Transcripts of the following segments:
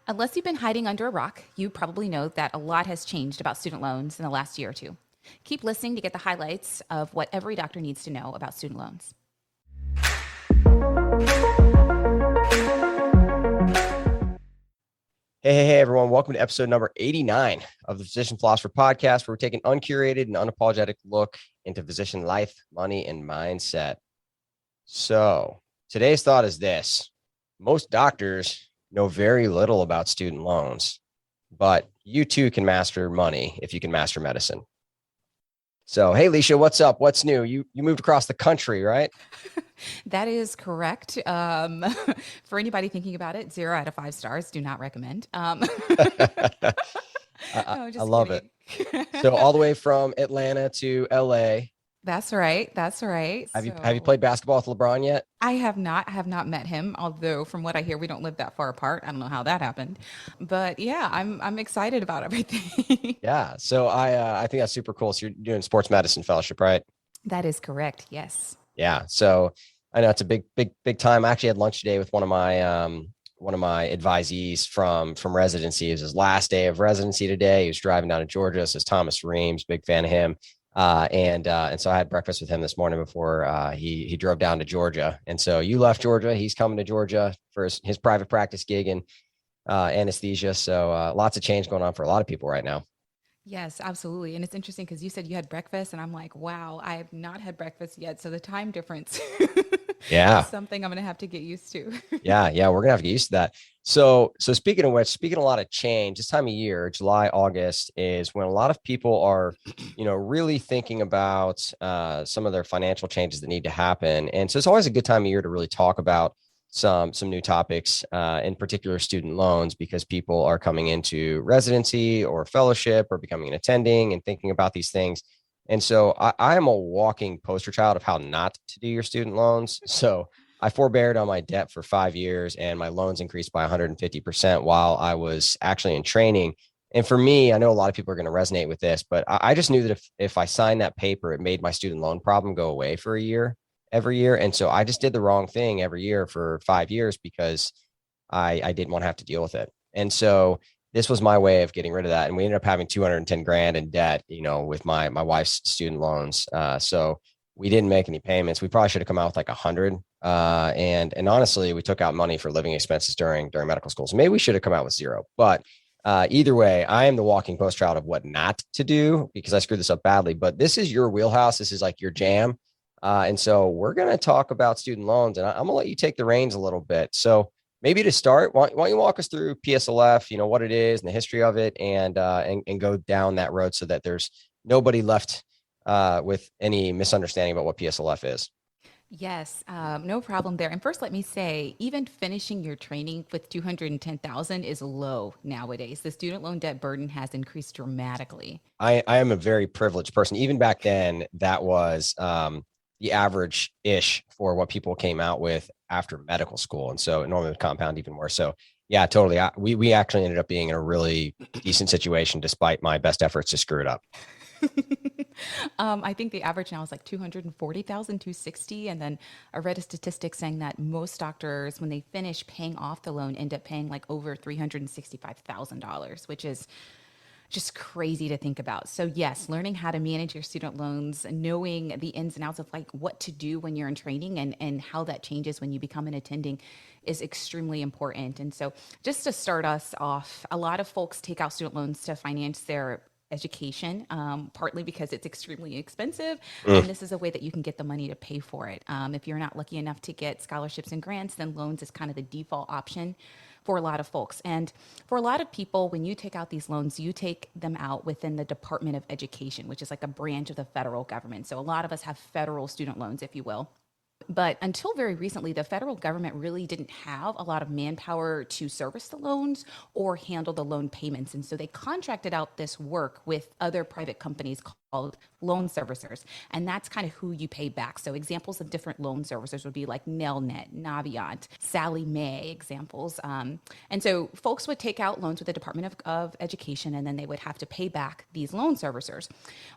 Unless you've been hiding under a rock, you probably know that a lot has changed about student loans in the last year or two. Keep listening to get the highlights of what every doctor needs to know about student loans. Hey, everyone. Welcome to episode number 89 of the Physician Philosopher podcast, where we're taking an uncurated and unapologetic look into physician life, money, and mindset. So today's thought is this. Most doctors know very little about student loans, but you too can master money if you can master medicine. So, hey, Leisha, what's up? What's new? You moved across the country, right? That is correct. For anybody thinking about it, 0 out of 5 stars. Do not recommend. No, I just love it. kidding. So all the way from Atlanta to LA. That's right. That's right. Have you played basketball with LeBron yet? I have not met him, although from what I hear, we don't live that far apart. I don't know how that happened, but yeah, I'm excited about everything. Yeah. So I think that's super cool. So you're doing sports medicine fellowship, right? That is correct. Yes. Yeah. So I know it's a big time. I actually had lunch today with one of my advisees from residency. It was his last day of residency today. He was driving down to Georgia. This is Thomas Reams, big fan of him. And so I had breakfast with him this morning before he drove down to Georgia. And so you left Georgia. He's coming to Georgia for his private practice gig in anesthesia. So lots of change going on for a lot of people right now. Yes, absolutely. And it's interesting because you said you had breakfast, and I'm like, wow, I have not had breakfast yet. So the time difference is Yeah. something I'm going to have to get used to. Yeah. We're gonna have to get used to that. So speaking of which, speaking of a lot of change, this time of year, July, August is when a lot of people are, really thinking about some of their financial changes that need to happen. And so it's always a good time of year to really talk about some new topics, in particular student loans, because people are coming into residency or fellowship or becoming an attending and thinking about these things. And so I am a walking poster child of how not to do your student loans. So I forbeared on my debt for 5 years and my loans increased by 150% while I was actually in training. And for me, I know a lot of people are going to resonate with this, but I just knew that if I signed that paper, it made my student loan problem go away for a year, every year. And so I just did the wrong thing every year for 5 years because I didn't want to have to deal with it. And so this was my way of getting rid of that. And we ended up having 210 grand in debt, with my wife's student loans. So we didn't make any payments. We probably should have come out with like 100. And honestly, we took out money for living expenses during medical school. So maybe we should have come out with zero. But either way, I am the walking poster child of what not to do because I screwed this up badly. But this is your wheelhouse. This is like your jam. And so we're going to talk about student loans, and I'm going to let you take the reins a little bit. So maybe to start, why don't you walk us through PSLF, what it is and the history of it, and go down that road so that there's nobody left with any misunderstanding about what PSLF is. Yes, no problem there. And first, let me say, even finishing your training with 210,000 is low nowadays. The student loan debt burden has increased dramatically. I am a very privileged person. Even back then, that was the average ish for what people came out with after medical school. And so it normally would compound even more. So yeah, totally. We actually ended up being in a really decent situation despite my best efforts to screw it up. I think the average now is like 240,000, 260. And then I read a statistic saying that most doctors, when they finish paying off the loan, end up paying like over $365,000, which is just crazy to think about. So yes, learning how to manage your student loans, knowing the ins and outs of like what to do when you're in training and how that changes when you become an attending is extremely important. And so just to start us off, a lot of folks take out student loans to finance their education, partly because it's extremely expensive. And Mm. this is a way that you can get the money to pay for it. If you're not lucky enough to get scholarships and grants, then loans is kind of the default option for a lot of folks. And for a lot of people, when you take out these loans, you take them out within the Department of Education, which is like a branch of the federal government. So a lot of us have federal student loans, if you will. But until very recently, the federal government really didn't have a lot of manpower to service the loans or handle the loan payments. And so they contracted out this work with other private companies called loan servicers. And that's kind of who you pay back. So examples of different loan servicers would be like Nelnet, Navient, Sally Mae examples. And so folks would take out loans with the Department of Education, and then they would have to pay back these loan servicers.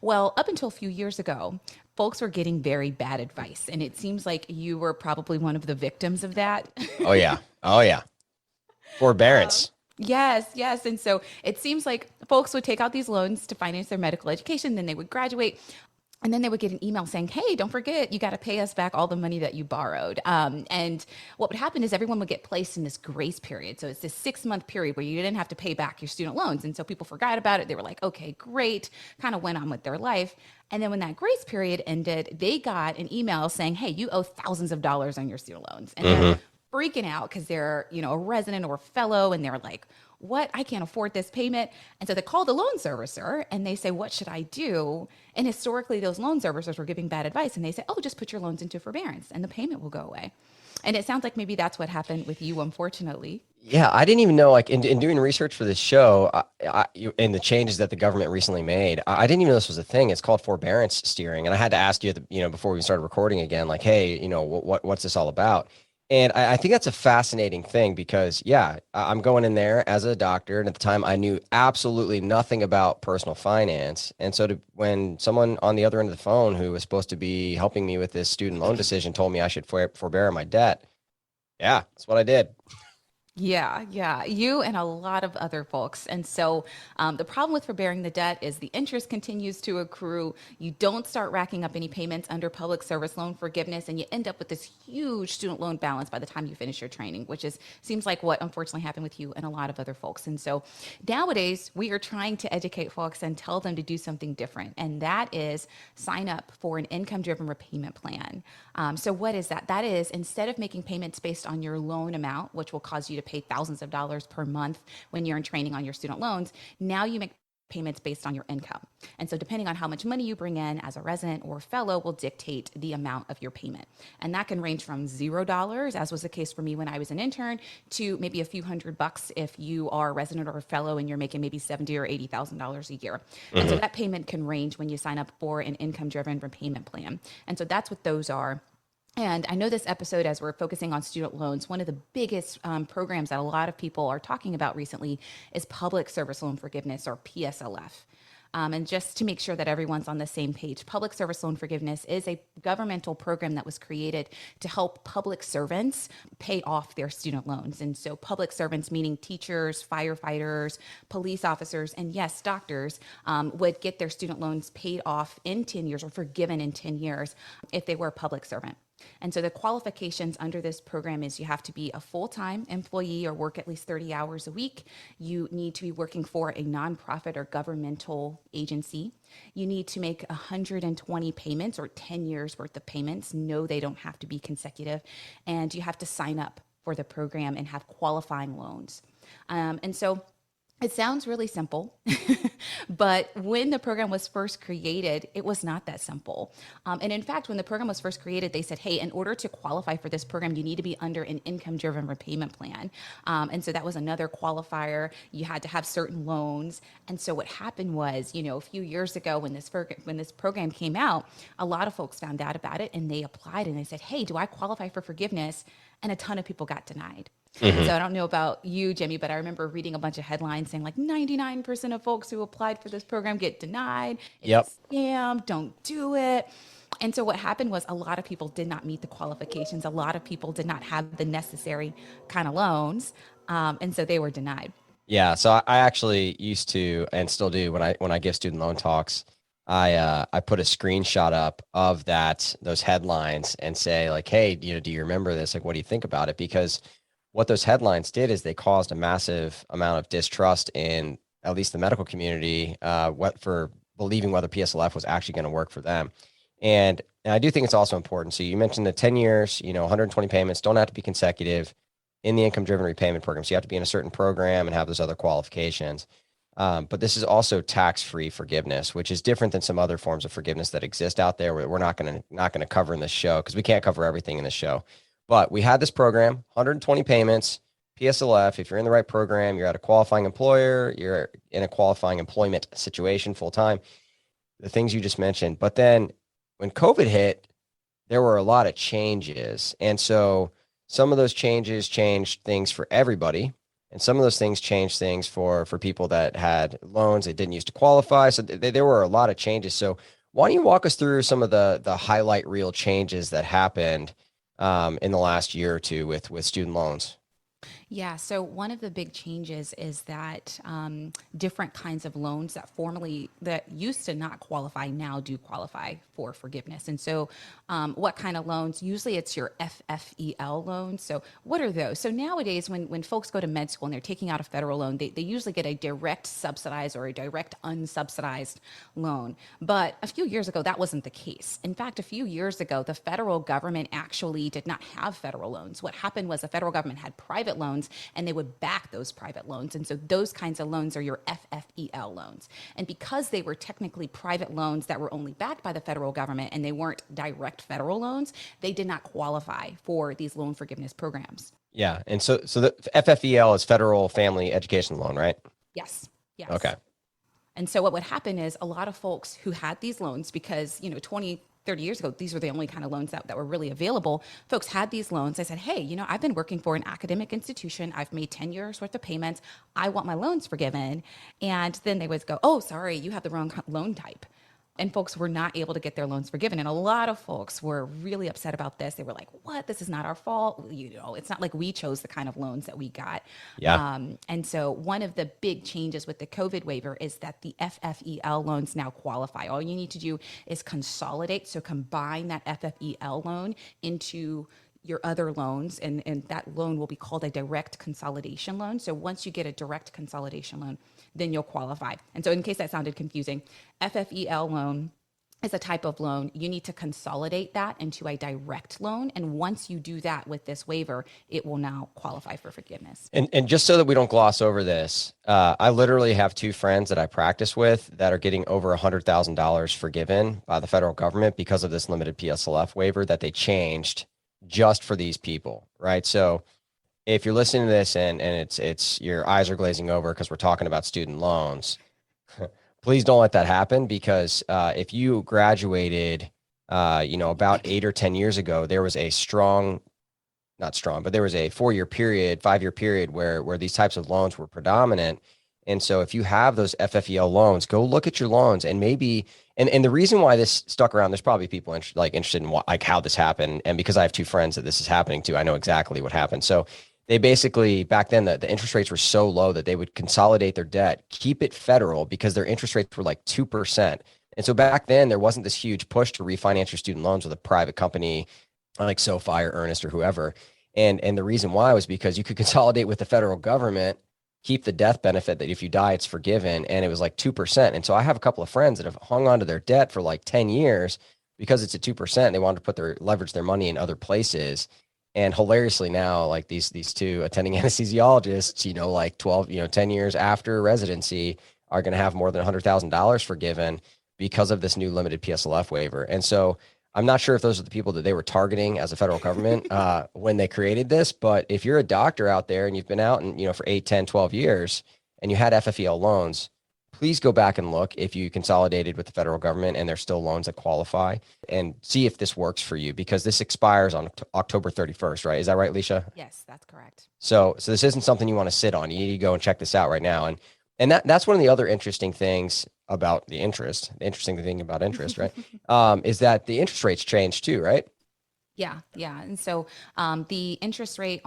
Well, up until a few years ago, folks were getting very bad advice. And it seems like you were probably one of the victims of that. Oh yeah. Oh yeah. Forbearance. Yes, yes. And so it seems like folks would take out these loans to finance their medical education, then they would graduate. And then they would get an email saying, hey, don't forget, you got to pay us back all the money that you borrowed. And what would happen is everyone would get placed in this grace period. So it's this 6 month period where you didn't have to pay back your student loans. And so people forgot about it. They were like, okay, great, kind of went on with their life. And then when that grace period ended, they got an email saying, hey, you owe thousands of dollars on your student loans. And they're Hmm. freaking out because they're, a resident or a fellow, and they're like, what? I can't afford this payment. And so they call the loan servicer and they say, what should I do? And historically, those loan servicers were giving bad advice. And they say, oh, just put your loans into forbearance and the payment will go away. And it sounds like maybe that's what happened with you, unfortunately. Yeah, I didn't even know, like in doing research for this show, and the changes that the government recently made, I didn't even know this was a thing. It's called forbearance steering. And I had to ask you, before we started recording again, like, hey, what's this all about? And I think that's a fascinating thing because, yeah, I'm going in there as a doctor. And at the time, I knew absolutely nothing about personal finance. And so when someone on the other end of the phone who was supposed to be helping me with this student loan decision told me I should forbear my debt, yeah, that's what I did. Yeah, yeah, you and a lot of other folks. And so the problem with forbearing the debt is the interest continues to accrue. You don't start racking up any payments under public service loan forgiveness, and you end up with this huge student loan balance by the time you finish your training, which is seems like what unfortunately happened with you and a lot of other folks. And so nowadays we are trying to educate folks and tell them to do something different, and that is sign up for an income-driven repayment plan. So what is that? That is instead of making payments based on your loan amount, which will cause you to pay thousands of dollars per month when you're in training on your student loans, now you make payments based on your income. And so depending on how much money you bring in as a resident or fellow will dictate the amount of your payment. And that can range from $0, as was the case for me when I was an intern, to maybe a few $100 if you are a resident or a fellow and you're making maybe $70,000 or $80,000 a year. And so Hmm. that payment can range when you sign up for an income-driven repayment plan. And so that's what those are. And I know this episode, as we're focusing on student loans, one of the biggest programs that a lot of people are talking about recently is public service loan forgiveness, or PSLF. And just to make sure that everyone's on the same page, public service loan forgiveness is a governmental program that was created to help public servants pay off their student loans. And so, public servants, meaning teachers, firefighters, police officers, and yes, doctors, would get their student loans paid off in 10 years or forgiven in 10 years if they were a public servant. And so the qualifications under this program is you have to be a full-time employee or work at least 30 hours a week. You need to be working for a nonprofit or governmental agency. You need to make 120 payments or 10 years worth of payments. No, they don't have to be consecutive. And you have to sign up for the program and have qualifying loans. And so it sounds really simple, but when the program was first created, it was not that simple. And in fact, when the program was first created, they said, hey, in order to qualify for this program, you need to be under an income driven repayment plan. And so that was another qualifier. You had to have certain loans. And so what happened was, a few years ago when this program came out, a lot of folks found out about it and they applied and they said, hey, do I qualify for forgiveness? And a ton of people got denied. And Hmm. so I don't know about you, Jimmy, but I remember reading a bunch of headlines saying like 99% of folks who applied for this program get denied. It's Yep. a scam. Don't do it. And so what happened was a lot of people did not meet the qualifications. A lot of people did not have the necessary kind of loans. And so they were denied. Yeah, so I actually used to and still do when I give student loan talks, I put a screenshot up of those headlines and say like, hey, do you remember this? Like, what do you think about it? Because what those headlines did is they caused a massive amount of distrust in at least the medical community, what for believing whether PSLF was actually going to work for them. And I do think it's also important. So you mentioned the 10 years, 120 payments don't have to be consecutive in the income driven repayment program. So you have to be in a certain program and have those other qualifications. But this is also tax-free forgiveness, which is different than some other forms of forgiveness that exist out there. We're not going to cover in this show because we can't cover everything in this show. But we had this program, 120 payments, PSLF. If you're in the right program, you're at a qualifying employer, you're in a qualifying employment situation full time, the things you just mentioned. But then when COVID hit, there were a lot of changes. And so some of those changes changed things for everybody. And some of those things changed things for people that had loans that didn't used to qualify. So there were a lot of changes. So why don't you walk us through some of the highlight reel changes that happened in the last year or two with student loans? Yeah, so one of the big changes is that different kinds of loans that used to not qualify now do qualify for forgiveness. And so, what kind of loans? Usually, it's your FFEL loans. So, what are those? So nowadays, when folks go to med school and they're taking out a federal loan, they usually get a direct subsidized or a direct unsubsidized loan. But a few years ago, that wasn't the case. In fact, a few years ago, the federal government actually did not have federal loans. What happened was the federal government had private loans and they would back those private loans. And so those kinds of loans are your FFEL loans. And because they were technically private loans that were only backed by the federal government and they weren't direct federal loans, they did not qualify for these loan forgiveness programs. Yeah. And so the FFEL is Federal Family Education Loan, right? Yes. Okay. Yes. And so what would happen is a lot of folks who had these loans, because, 20, 30 years ago, these were the only kind of loans that were really available. Folks had these loans. They said, hey, I've been working for an academic institution. I've made 10 years worth of payments. I want my loans forgiven. And then they would go, oh, sorry, you have the wrong loan type. And folks were not able to get their loans forgiven. And a lot of folks were really upset about this. They were like, what? This is not our fault. It's not like we chose the kind of loans that we got. Yeah. And so one of the big changes with the COVID waiver is that the FFEL loans now qualify. All you need to do is consolidate. So combine that FFEL loan into your other loans, and that loan will be called a direct consolidation loan. So once you get a direct consolidation loan, then you'll qualify. And so in case that sounded confusing, FFEL loan is a type of loan. You need to consolidate that into a direct loan. And once you do that with this waiver, it will now qualify for forgiveness. And just so that we don't gloss over this, I literally have two friends that I practice with that are getting over $100,000 forgiven by the federal government because of this limited PSLF waiver that they changed just for these people, right? So if you're listening to this and it's your eyes are glazing over because we're talking about student loans, please don't let that happen, because if you graduated, about 8 or 10 years ago, there was a not strong, but there was a 4-year period, 5-year period where these types of loans were predominant. And so if you have those FFEL loans, go look at your loans and maybe, and the reason why this stuck around, there's probably people interested in how this happened. And because I have two friends that this is happening to, I know exactly what happened. So they basically, back then, the interest rates were so low that they would consolidate their debt, keep it federal, because their interest rates were like 2%. And so back then, there wasn't this huge push to refinance your student loans with a private company like SoFi or Earnest or whoever. And the reason why was because you could consolidate with the federal government, keep the death benefit that if you die, it's forgiven. And it was like 2%. And so I have a couple of friends that have hung on to their debt for like 10 years because it's at 2%. They wanted to leverage their money in other places. And hilariously now, like these two attending anesthesiologists, like 12, 10 years after residency, are going to have more than $100,000 forgiven because of this new limited PSLF waiver. And so I'm not sure if those are the people that they were targeting as a federal government when they created this. But if you're a doctor out there and you've been out and, for 8, 10, 12 years and you had FFEL loans, please go back and look if you consolidated with the federal government and there's still loans that qualify, and see if this works for you, because this expires on October 31st, right? Is that right, Leisha? Yes, that's correct. So this isn't something you want to sit on. You need to go and check this out right now. And that's one of the other interesting things about the interesting thing about interest, right? Is that the interest rates change too, right? Yeah. And so the interest rate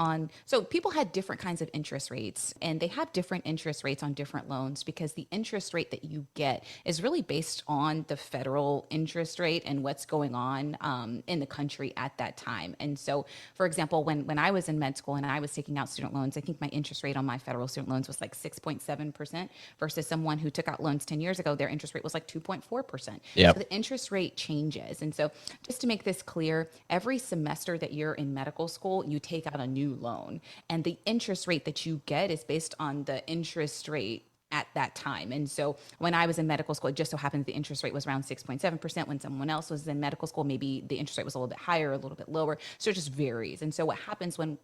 so people had different kinds of interest rates, and they have different interest rates on different loans, because the interest rate that you get is really based on the federal interest rate and what's going on in the country at that time. And so, for example, when I was in med school and I was taking out student loans, I think my interest rate on my federal student loans was like 6.7% versus someone who took out loans 10 years ago, their interest rate was like 2.4%. Yep. So the interest rate changes. And so just to make this clear, every semester that you're in medical school, you take out a new loan, and the interest rate that you get is based on the interest rate at that time. And so when I was in medical school, it just so happened the interest rate was around 6.7%. When someone else was in medical school, maybe the interest rate was a little bit higher, a little bit lower. So it just varies. And so what happens when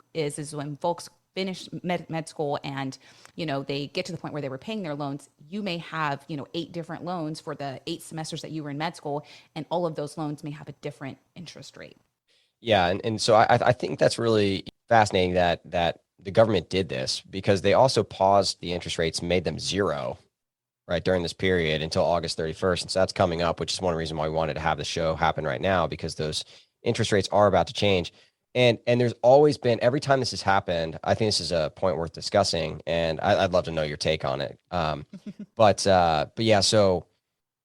folks finish med school and, they get to the point where they were paying their loans, you may have, 8 different loans for the 8 semesters that you were in med school, and all of those loans may have a different interest rate. Yeah. And so I think that's really fascinating that the government did this, because they also paused the interest rates, made them zero, right, during this period until August 31st. And so that's coming up, which is one reason why we wanted to have the show happen right now, because those interest rates are about to change. And there's always been, every time this has happened, I think this is a point worth discussing, and I'd love to know your take on it. But yeah, so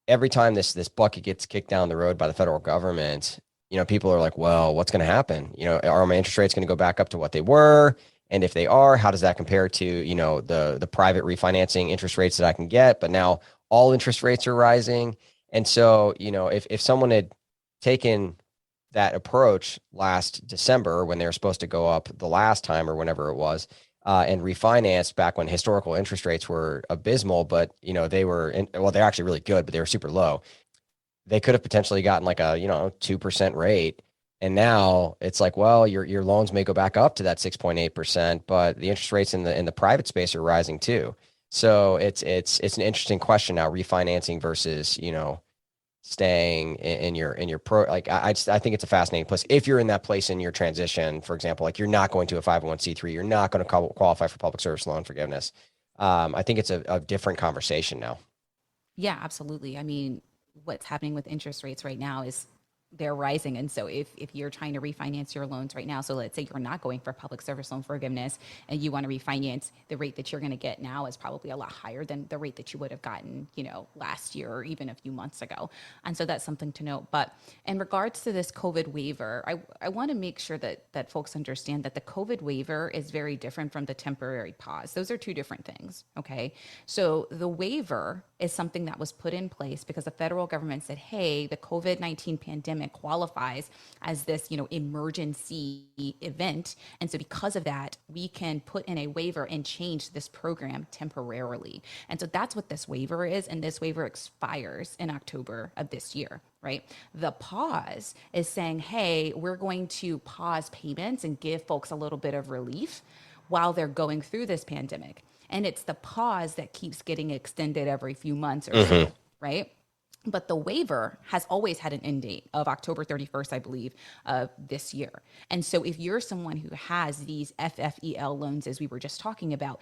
every time this bucket gets kicked down the road by the federal government, people are like, well, what's going to happen? Are my interest rates going to go back up to what they were? And if they are, how does that compare to, the private refinancing interest rates that I can get? But now all interest rates are rising. And so, if someone had taken that approach last December when they were supposed to go up the last time or whenever it was, and refinanced back when historical interest rates were abysmal, but they were well, they're actually really good, but they were super low. They could have potentially gotten like a 2% rate, and now it's like, well, your loans may go back up to that 6.8%, but the interest rates in the private space are rising too. So it's an interesting question now, refinancing versus staying in your pro. Like I think it's a fascinating place if you're in that place in your transition. For example, like you're not going to a 501(c)(3, you're not going to qualify for public service loan forgiveness. I think it's a different conversation now. Yeah, absolutely. I mean, what's happening with interest rates right now is they're rising. And so if you're trying to refinance your loans right now, so let's say you're not going for public service loan forgiveness and you want to refinance, the rate that you're going to get now is probably a lot higher than the rate that you would have gotten, last year or even a few months ago. And so that's something to note. But in regards to this COVID waiver, I want to make sure that folks understand that the COVID waiver is very different from the temporary pause. Those are two different things. Okay. So the waiver is something that was put in place because the federal government said, hey, the COVID-19 pandemic qualifies as this, emergency event. And so because of that, we can put in a waiver and change this program temporarily. And so that's what this waiver is. And this waiver expires in October of this year. Right. The pause is saying, hey, we're going to pause payments and give folks a little bit of relief while they're going through this pandemic. And it's the pause that keeps getting extended every few months or Mm-hmm. so, right? But the waiver has always had an end date of October 31st, I believe, of this year. And so if you're someone who has these FFEL loans, as we were just talking about,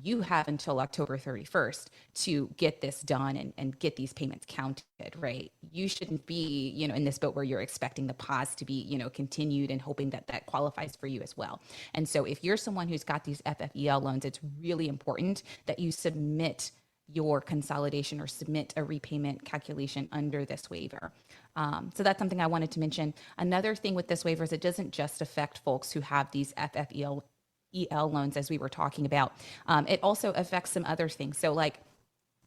you have until October 31st to get this done and get these payments counted, right? You shouldn't be, in this boat where you're expecting the pause to be, continued and hoping that that qualifies for you as well. And so if you're someone who's got these FFEL loans, it's really important that you submit your consolidation or submit a repayment calculation under this waiver. So that's something I wanted to mention. Another thing with this waiver is it doesn't just affect folks who have these FFEL loans, as we were talking about. It also affects some other things. So like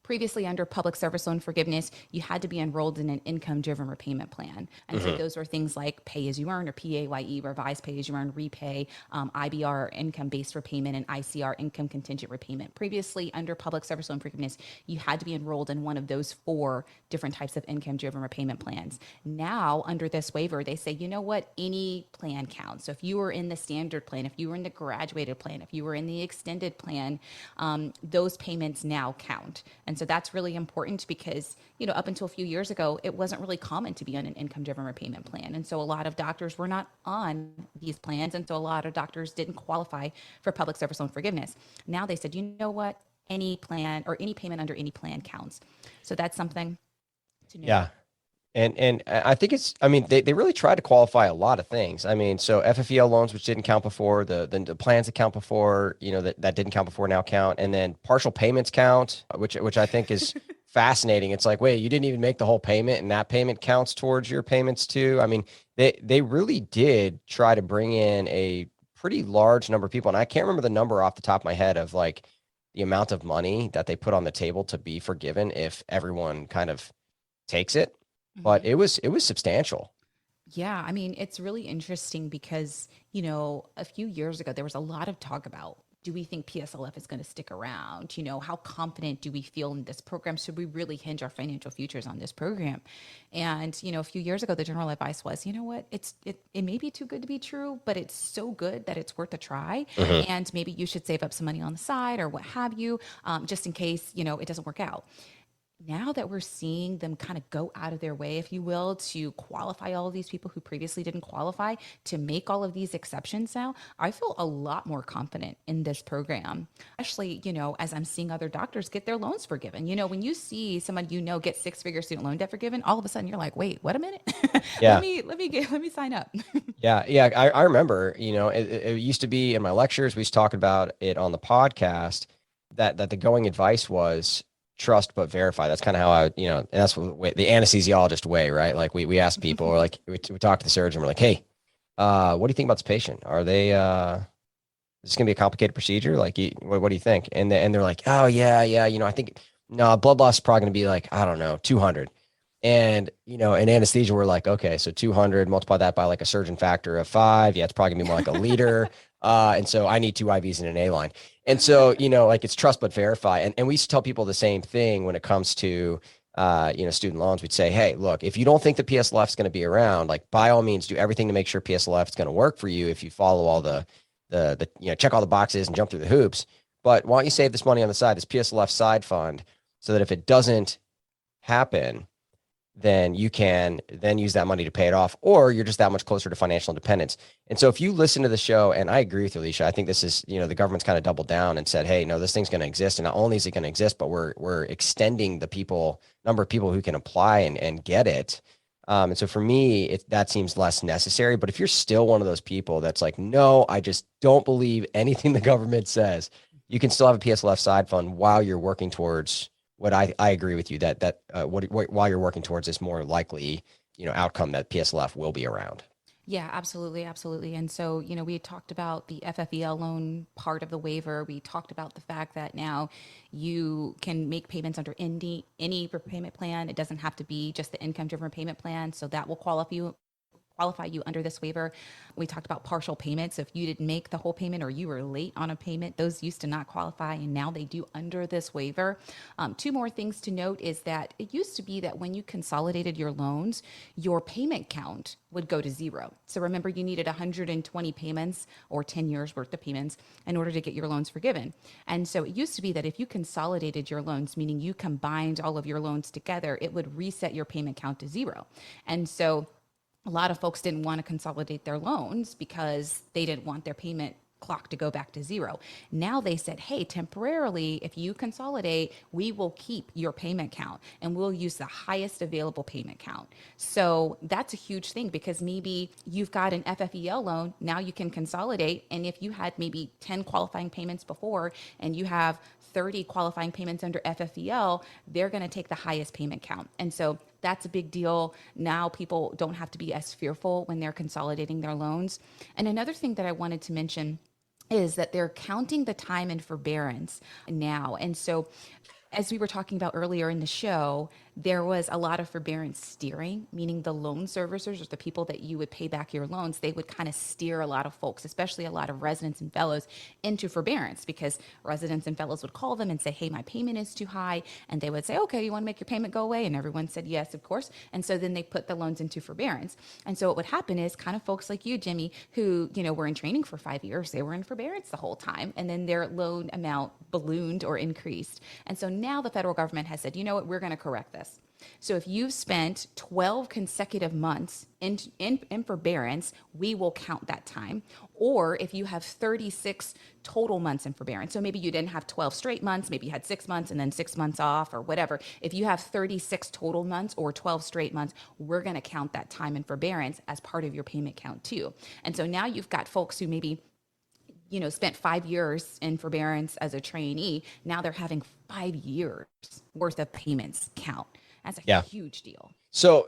previously under public service loan forgiveness, you had to be enrolled in an income driven repayment plan. And so Mm-hmm. those were things like pay as you earn or PAYE, revised pay as you earn, repay, IBR, income based repayment, and ICR, income contingent repayment. Previously under public service loan forgiveness, you had to be enrolled in one of those four different types of income driven repayment plans. Now under this waiver, they say, you know what, any plan counts. So if you were in the standard plan, if you were in the graduated plan, if you were in the extended plan, those payments now count. And so that's really important because, up until a few years ago, it wasn't really common to be on an income driven repayment plan. And so a lot of doctors were not on these plans. And so a lot of doctors didn't qualify for public service loan forgiveness. Now they said, you know what? Any plan or any payment under any plan counts. So that's something to note. Yeah. And I think I mean, they really tried to qualify a lot of things. I mean, so FFEL loans, which didn't count before, the plans that count before, that didn't count before now count. And then partial payments count, which I think is fascinating. It's like, wait, you didn't even make the whole payment and that payment counts towards your payments too. I mean, they really did try to bring in a pretty large number of people. And I can't remember the number off the top of my head of like the amount of money that they put on the table to be forgiven if everyone kind of takes it, but Mhm. it was substantial. Yeah, I mean, it's really interesting because, a few years ago, there was a lot of talk about do we think PSLF is going to stick around? How confident do we feel in this program? Should we really hinge our financial futures on this program? And, a few years ago, the general advice was, you know what, it may be too good to be true, but it's so good that it's worth a try. Mhm. And maybe you should save up some money on the side or what have you, just in case, it doesn't work out. now that we're seeing them kind of go out of their way, if you will, to qualify all of these people who previously didn't qualify, to make all of these exceptions now, I feel a lot more confident in this program. Especially, as I'm seeing other doctors get their loans forgiven. When you see someone get six-figure student loan debt forgiven, all of a sudden you're like, wait, wait a minute, let Yeah. me let me sign up. Yeah. Yeah. I remember, it used to be in my lectures, we used to talk about it on the podcast that the going advice was trust but verify. That's kind of how and that's what the anesthesiologist way, right? Like we ask people, or like we talk to the surgeon, we're like, hey, what do you think about this patient? Are they, is this gonna be a complicated procedure? Like, what do you think? And they're like, oh yeah, yeah. I think no, blood loss is probably gonna be like, I don't know, 200. And, in anesthesia, we're like, okay, so 200, multiply that by like a surgeon factor of 5. Yeah, it's probably gonna be more like a liter. And so I need 2 IVs and an A line. And so, like it's trust but verify. And we used to tell people the same thing when it comes to, student loans. We'd say, hey, look, if you don't think the PSLF is going to be around, like by all means, do everything to make sure PSLF is going to work for you if you follow all the check all the boxes and jump through the hoops. But why don't you save this money on the side, this PSLF side fund, so that if it doesn't happen, then you can then use that money to pay it off, or you're just that much closer to financial independence. And so if you listen to the show, and I agree with you, Alicia, I think this is, the government's kind of doubled down and said, hey, no, this thing's going to exist. And not only is it going to exist, but we're extending the number of people who can apply and get it. And so for me, that seems less necessary. But if you're still one of those people that's like, no, I just don't believe anything the government says, you can still have a PSLF side fund while you're working towards what I agree with you that while you're working towards this more likely, outcome that PSLF will be around. Yeah, absolutely, absolutely. And so, we had talked about the FFEL loan part of the waiver. We talked about the fact that now you can make payments under any repayment plan. It doesn't have to be just the income-driven repayment plan. So that will qualify you under this waiver. We talked about partial payments. So if you didn't make the whole payment or you were late on a payment, those used to not qualify, and now they do under this waiver. Two more things to note is that it used to be that when you consolidated your loans, your payment count would go to 0. So remember, you needed 120 payments or 10 years worth of payments in order to get your loans forgiven. And so it used to be that if you consolidated your loans, meaning you combined all of your loans together, it would reset your payment count to 0. And so a lot of folks didn't want to consolidate their loans because they didn't want their payment clock to go back to 0. Now they said, hey, temporarily, if you consolidate, we will keep your payment count and we'll use the highest available payment count. So that's a huge thing, because maybe you've got an FFEL loan, now you can consolidate. And if you had maybe 10 qualifying payments before and you have 30 qualifying payments under FFEL, they're going to take the highest payment count. And so that's a big deal. Now people don't have to be as fearful when they're consolidating their loans. And another thing that I wanted to mention is that they're counting the time in forbearance now. And so, as we were talking about earlier in the show, there was a lot of forbearance steering, meaning the loan servicers, or the people that you would pay back your loans, they would kind of steer a lot of folks, especially a lot of residents and fellows, into forbearance, because residents and fellows would call them and say, hey, my payment is too high. And they would say, okay, you want to make your payment go away? And everyone said, yes, of course. And so then they put the loans into forbearance. And so what would happen is kind of folks like you, Jimmy, who, were in training for 5 years, they were in forbearance the whole time. And then their loan amount ballooned or increased. And so now the federal government has said, you know what, we're going to correct this. So if you've spent 12 consecutive months in forbearance, we will count that time. Or if you have 36 total months in forbearance, so maybe you didn't have 12 straight months, maybe you had 6 months and then 6 months off or whatever. If you have 36 total months or 12 straight months, we're going to count that time in forbearance as part of your payment count too. And so now you've got folks who maybe spent 5 years in forbearance as a trainee. Now they're having 5 years worth of payments count. That's a Yeah. huge deal. So,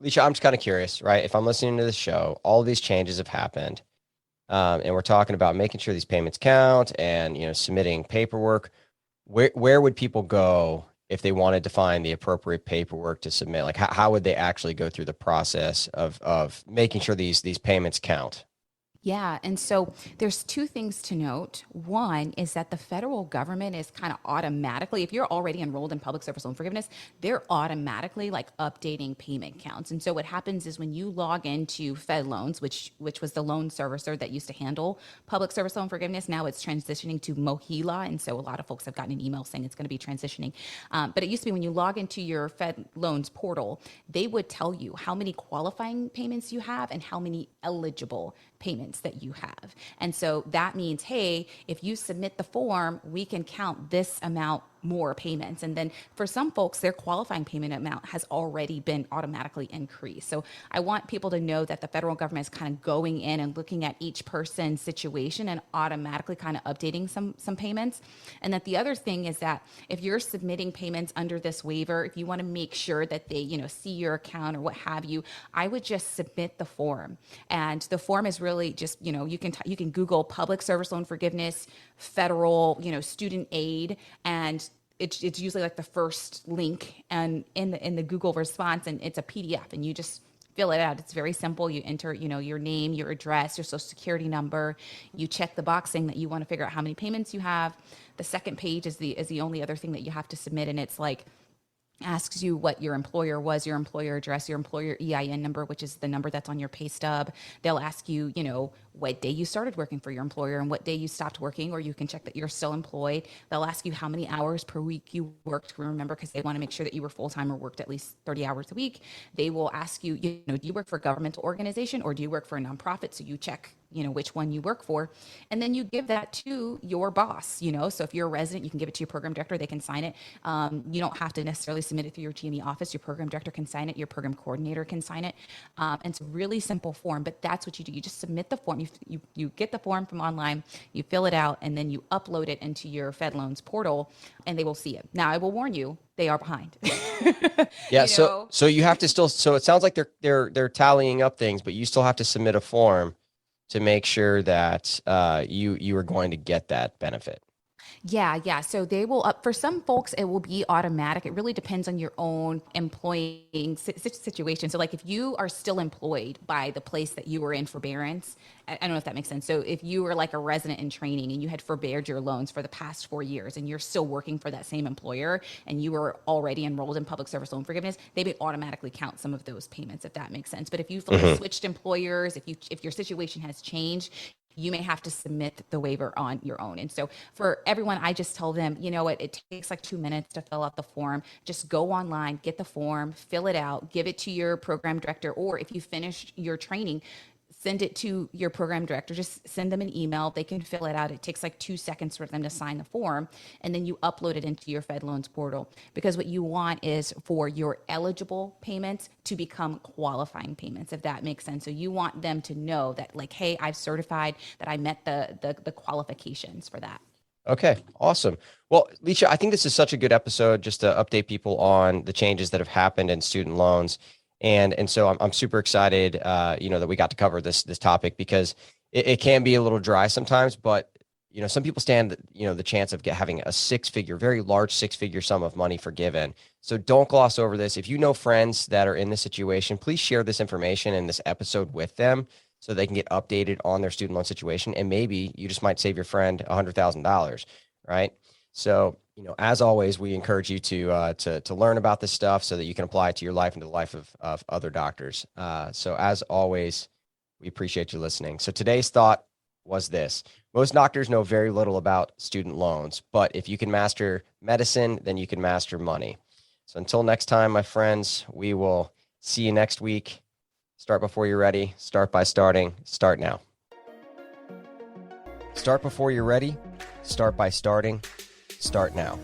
Alicia, I'm just kind of curious, right? If I'm listening to the show, all these changes have happened, and we're talking about making sure these payments count and, submitting paperwork. Where would people go if they wanted to find the appropriate paperwork to submit? Like, how would they actually go through the process of making sure these payments count? Yeah. And so there's two things to note. One is that the federal government is kind of automatically, if you're already enrolled in public service loan forgiveness, they're automatically like updating payment counts. And so what happens is when you log into Fed Loans, which was the loan servicer that used to handle public service loan forgiveness, now it's transitioning to Mohila. And so a lot of folks have gotten an email saying it's going to be transitioning. But it used to be when you log into your Fed Loans portal, they would tell you how many qualifying payments you have and how many eligible payments that you have. And so that means, hey, if you submit the form, we can count this amount more payments. And then for some folks, their qualifying payment amount has already been automatically increased. So I want people to know that the federal government is kind of going in and looking at each person's situation and automatically kind of updating some payments. And that the other thing is that if you're submitting payments under this waiver, if you want to make sure that they, see your account or what have you, I would just submit the form. And the form is really just, you can Google public service loan forgiveness, federal, student aid, and it's usually like the first link and in the Google response, and it's a PDF, and you just fill it out. It's very simple. You enter, your name, your address, your social security number. You check the box saying that you want to figure out how many payments you have. The second page is the only other thing that you have to submit, and it's like asks you what your employer was, your employer address, your employer EIN number, which is the number that's on your pay stub. They'll ask you, what day you started working for your employer and what day you stopped working, or you can check that you're still employed. They'll ask you how many hours per week you worked, remember, because they want to make sure that you were full-time or worked at least 30 hours a week. They will ask you, do you work for a governmental organization or do you work for a nonprofit? So you check which one you work for. And then you give that to your boss, so if you're a resident, you can give it to your program director, they can sign it. You don't have to necessarily submit it through your GME office. Your program director can sign it. Your program coordinator can sign it. And it's a really simple form, but that's what you do. You just submit the form. You get the form from online, you fill it out, and then you upload it into your Fed Loans portal, and they will see it. Now, I will warn you, they are behind. Yeah. So you have to still, so it sounds like they're tallying up things, but you still have to submit a form to make sure that you are going to get that benefit. Yeah. So they will up for some folks, it will be automatic. It really depends on your own employing situation. So like if you are still employed by the place that you were in forbearance, I don't know if that makes sense. So if you were like a resident in training and you had forbeared your loans for the past 4 years and you're still working for that same employer and you were already enrolled in public service loan forgiveness, they may automatically count some of those payments, if that makes sense. But if you've switched employers, if your situation has changed, you may have to submit the waiver on your own. And so for everyone, I just tell them, it takes like 2 minutes to fill out the form. Just go online, get the form, fill it out, give it to your program director, or if you finish your training, send it to your program director. Just send them an email. They can fill it out. It takes like 2 seconds for them to sign the form, and then you upload it into your Fed Loans portal, because what you want is for your eligible payments to become qualifying payments, if that makes sense. So you want them to know that like, hey, I've certified that I met the qualifications for that. Okay, awesome. Well, Leisha, I think this is such a good episode just to update people on the changes that have happened in student loans. And so I'm super excited, that we got to cover this topic, because it can be a little dry sometimes, but some people stand, the chance of having a very large 6-figure sum of money forgiven. So don't gloss over this. If you know friends that are in this situation, please share this information in this episode with them so they can get updated on their student loan situation. And maybe you just might save your friend $100,000, right? So, as always, we encourage you to learn about this stuff so that you can apply it to your life and to the life of other doctors. So as always, we appreciate you listening. So today's thought was this: most doctors know very little about student loans, but if you can master medicine, then you can master money. So until next time, my friends, we will see you next week. Start before you're ready. Start by starting. Start now. Start before you're ready. Start by starting. Start now.